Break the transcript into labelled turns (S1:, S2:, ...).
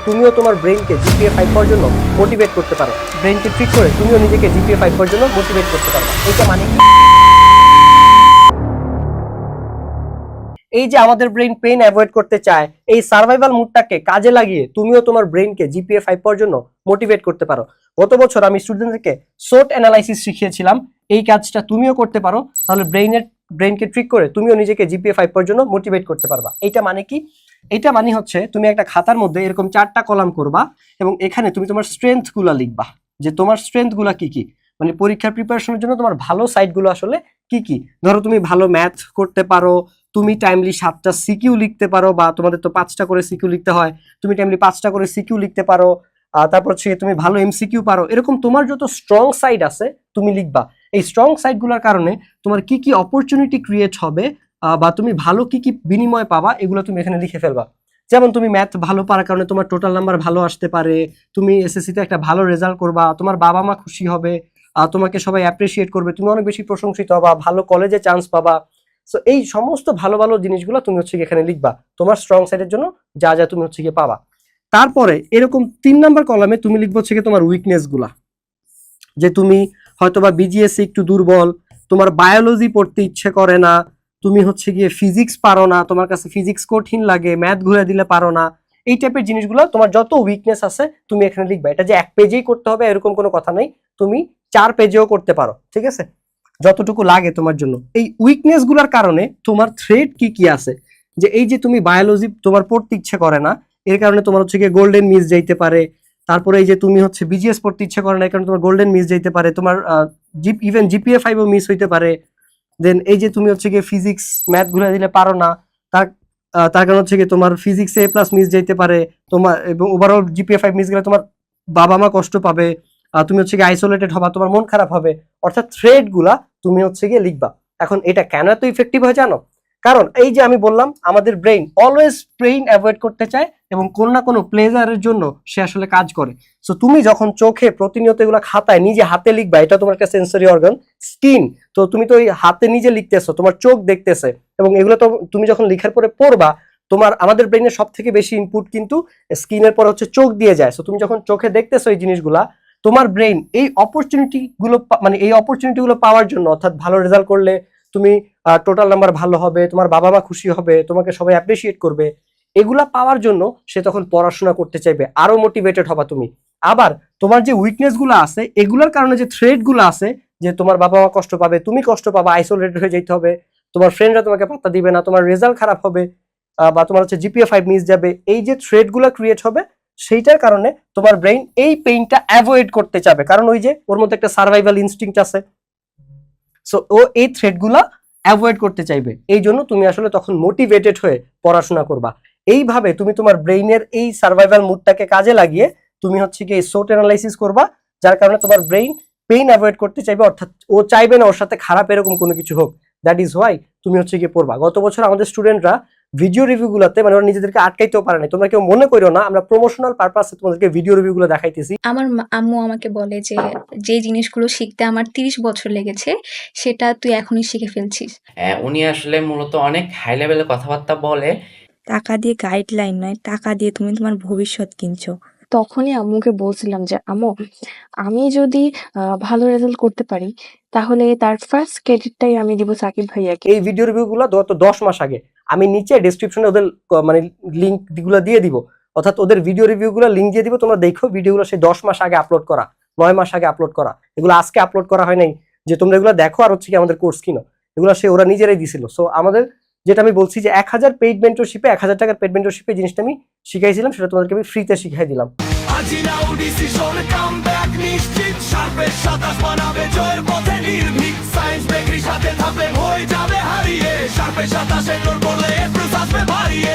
S1: তুমিও তোমার ব্রেইনকে জিপিএ 5 পাওয়ার জন্য মোটিভেট করতে পারো। ব্রেইনকে ট্রিক করে তুমিও নিজেকে জিপিএ 5 পাওয়ার জন্য মোটিভেট করতে পারো। এটা মানে কি? এই যে আমাদের ব্রেইন পেইন অ্যাভয়েড করতে চায়, এই সার্ভাইভাল মুডটাকে কাজে লাগিয়ে তুমিও তোমার ব্রেইনকে জিপিএ 5 পাওয়ার জন্য মোটিভেট করতে পারো। গত বছর আমি স্টুডেন্টদেরকে সোট অ্যানালাইসিস শিখিয়েছিলাম, এই কাজটা তুমিও করতে পারো। তাহলে ব্রেইনকে ট্রিক করে তুমিও নিজেকে জিপিএ 5 পাওয়ার জন্য মোটিভেট করতে পারবা। এইটা মানে কি? এটা মানে হচ্ছে তুমি একটা খাতার মধ্যে এরকম 4টা কলাম করবা এবং এখানে তুমি তোমার স্ট্রেংথ গুলা লিখবা, যে তোমার স্ট্রেংথ গুলা কি কি, মানে পরীক্ষার প্রিপারেশনের জন্য তোমার ভালো সাইড গুলো আসলে কি কি। ধরো তুমি ভালো ম্যাথ করতে পারো, তুমি টাইমলি 7টা সিকিউ লিখতে পারো, বা তোমাদের তো 5টা করে সিকিউ লিখতে হয়, তুমি টাইমলি 5টা করে সিকিউ লিখতে পারো। তারপর হচ্ছে তুমি ভালো এমসিকিউ পারো। এরকম তোমার যত স্ট্রং সাইড আছে তুমি লিখবা। এই স্ট্রং সাইড গুলোর কারণে তোমার কি কি অপরচুনিটি ক্রিয়েট হবে, বা তুমি ভালো কি কি বিনিময় পাবা, এগুলো তুমি এখানে লিখে ফেলবা। যেমন তুমি ম্যাথ ভালো পারার কারণে তোমার টোটাল নাম্বার ভালো আসতে পারে, তুমি এসএসসিতে একটা ভালো রেজাল্ট করবা, তোমার বাবা মা খুশি হবে, তোমাকে সবাই অ্যাপ্রিসিয়েট করবে, তুমি অনেক বেশি প্রশংসিত হবা, ভালো কলেজে চান্স পাবা। সো এই সমস্ত ভালো ভালো জিনিসগুলো তুমি হচ্ছে এখানে লিখবা, তোমার স্ট্রং সাইডের জন্য যা যা তুমি হচ্ছে গিয়ে পাবা। তারপরে এরকম 3 নাম্বার কলামে তুমি লিখবো হচ্ছে গিয়ে তোমার উইকনেস গুলা, যে তুমি হয়তোবা বিজিএসসি একটু দুর্বল, তোমার বায়োলজি পড়তে ইচ্ছে করে না, তুমি হচ্ছে গিয়ে ফিজিক্স পারো না, তোমার কাছে ফিজিক্স কঠিন লাগে, ম্যাথ ঘুরে দিলে পারো না। এই টাইপের জিনিসগুলো তোমার যত উইকনেস আছে তুমি এখানে লিখবা। এটা যে 1 পেজেই করতে হবে এরকম কোনো কথা নেই, তুমি 4 পেজেও করতে পারো, ঠিক আছে, যতটুকু লাগে তোমার জন্য। এই উইকনেস গুলার কারণে তোমার থ্রেট কি কি আছে, যে এই যে তুমি বায়োলজি তোমার পড়তে ইচ্ছে করে না, এর কারণে তোমার হচ্ছে গিয়ে গোল্ডেন মিস যাইতে পারে। তারপরে এই যে তুমি হচ্ছে বিজিএস পড়তে ইচ্ছে করে না, এই কারণে তোমার গোল্ডেন মিস যাইতে পারে, তোমার ইভেন জিপিএ 5 ও মিস হইতে পারে। দেন এই যে তুমি হচ্ছে গিয়ে ফিজিক্স ম্যাথ ঘুরে দিলে পারো না, তার কারণ হচ্ছে গিয়ে তোমার ফিজিক্সে এ প্লাস মিস যাইতে পারে তোমার, এবং ওভারঅল জিপিএ 5 মিস গেলে তোমার বাবা মা কষ্ট পাবে, তুমি হচ্ছে গিয়ে আইসোলেটেড হবা, তোমার মন খারাপ হবে। অর্থাৎ থ্রেড গুলা তুমি হচ্ছে গিয়ে লিখবা। এখন এটা কেন এত ইফেক্টিভ হয় জানো? কারণ এই যে আমি বললাম আমাদের ব্রেইন অলওয়েজ পেইন অ্যাভয়েড করতে চায় এবং কোন না কোনো প্লেজারের জন্য সে আসলে কাজ করে। সো তুমি যখন চোখে প্রতিনিয়ত এগুলো খাতায় নিজে হাতে লিখবা, এটা তোমার একটা সেন্সরি অর্গান স্কিন, তো তুমি তো ওই হাতে নিজে লিখতেছো, তোমার চোখ দেখতেছে, এবং এগুলো তো তুমি যখন লিখার পরে পড়বা, তোমার আমাদের ব্রেইনের সব থেকে বেশি ইনপুট কিন্তু স্কিনের পর হচ্ছে চোখ দিয়ে যায়। সো তুমি যখন চোখে দেখতেছো এই জিনিসগুলা, তোমার ব্রেইন এই অপরচুনিটি গুলো মানে এই অপরচুনিটি গুলো পাওয়ার জন্য, অর্থাৎ ভালো রেজাল্ট করলে তুমি টোটাল নাম্বার ভালো হবে, তোমার বাবা মা খুশি হবে, তোমাকে সবাই অ্যাপ্রিসিয়েট করবে, এগুলা পাওয়ার জন্য সে তখন পড়াশোনা করতে চাইবে, আরো মোটিভেটেড হবা তুমি। আবার তোমার যে উইকনেস গুলো আছে এগুলোর কারণে যে থ্রেড গুলো আছে, যে তোমার বাবা মা কষ্ট পাবে, তুমি কষ্ট পাবা, আইসোলেটেড হয়ে যেতে হবে, তোমার ফ্রেন্ডরা তোমাকে পাত্তা দিবে না, তোমার রেজাল্ট খারাপ হবে, বা তোমার হচ্ছে জিপিএ 5 মিস যাবে, এই যে থ্রেড গুলো ক্রিয়েট হবে সেইটার কারণে তোমার ব্রেইন এই পেইনটা অ্যাভয়েড করতে চাবে, কারণ ওই যে ওর মধ্যে একটা সার্ভাইভাল ইনস্টিংক্ট আছে। সো ও এই থ্রেড গুলা অ্যাভয়েড করতে চাইবে, এই জন্য তুমি আসলে তখন মোটিভেটেড হয়ে পড়াশোনা করবা। এইভাবে তুমি তোমার ব্রেইনের এই সার্ভাইভাল মুডটাকে কাজে লাগিয়ে তুমি হচ্ছে কি সোট অ্যানালাইসিস করবা, যার কারণে তোমার ব্রেইন পেইন অ্যাভয়েড করতে চাইবে, অর্থাৎ ও চাইবে না ওর সাথে খারাপ এরকম কোনো কিছু হোক। দ্যাট ইজ হোয়াই তুমি হচ্ছে গিয়ে পড়বা। গত বছর আমাদের স্টুডেন্টরা ভিডিও রিভিউ গুলাতে মানে ওরা নিজেদেরকে আটকাইতেও পারে না, তোমরা কেউ মনে করো না, আমরা প্রমোশনাল পারপাসে তোমাদেরকে ভিডিও রিভিউ গুলো দেখাইতেছি।
S2: আমার আম্মু আমাকে বলে যে যে জিনিসগুলো শিখতে আমার 30 বছর লেগেছে সেটা তুই এখনই শিখে ফেলছিস।
S3: উনি আসলে মূলত অনেক হাই লেভেলের কথাবার্তা বলে।
S4: টাকা দিয়ে গাইডলাইন নয়, টাকা দিয়ে তুমি তোমার ভবিষ্যৎ কিনছো।
S5: তখনই আম্মুকে বলছিলাম যে আম্মু, আমি যদি ভালো রেজাল্ট করতে পারি তাহলে তার ফার্স্ট ক্রেডিটটাই আমি দিব সাকিব ভাইয়াকে।
S1: এই ভিডিও রিভিউ গুলো গত 10 মাস আগে আমি নিচে ডেসক্রিপশনে ওদের মানে লিংক গুলো দিয়ে দিব, অর্থাৎ ওদের ভিডিও রিভিউ গুলো লিংক দিয়ে দিব, তোমরা দেখো ভিডিওগুলো সেই 10 মাস আগে আপলোড করা, 9 মাস আগে আপলোড করা, এগুলো আজকে আপলোড করা হয় নাই যে তোমরা এগুলো দেখো আর হচ্ছে কি আমাদের কোর্স কিনো, এগুলো সে ওরা নিজেরাই দিছিল। সো আমাদের যেটা আমি বলছি যে 1000 পেইড মেন্টরশিপে 1000 টাকার পেইড মেন্টরশিপে জিনিসটা আমি শিখাইছিলাম, সেটা তোমাদেরকে আমি ফ্রিতে শিখাই দিলাম। আজি নাও ডিসিশন কামব্যাক নিশ্চিত, শার্পের 27 বানাবে জয়ের পথে নির্ভীক, সায়েন্স বেগরি সাথে থাকলে হয়ে যাবে হারিয়ে, শার্পের 27 এর করলে এপ্রিল আসবে ভারিয়ে।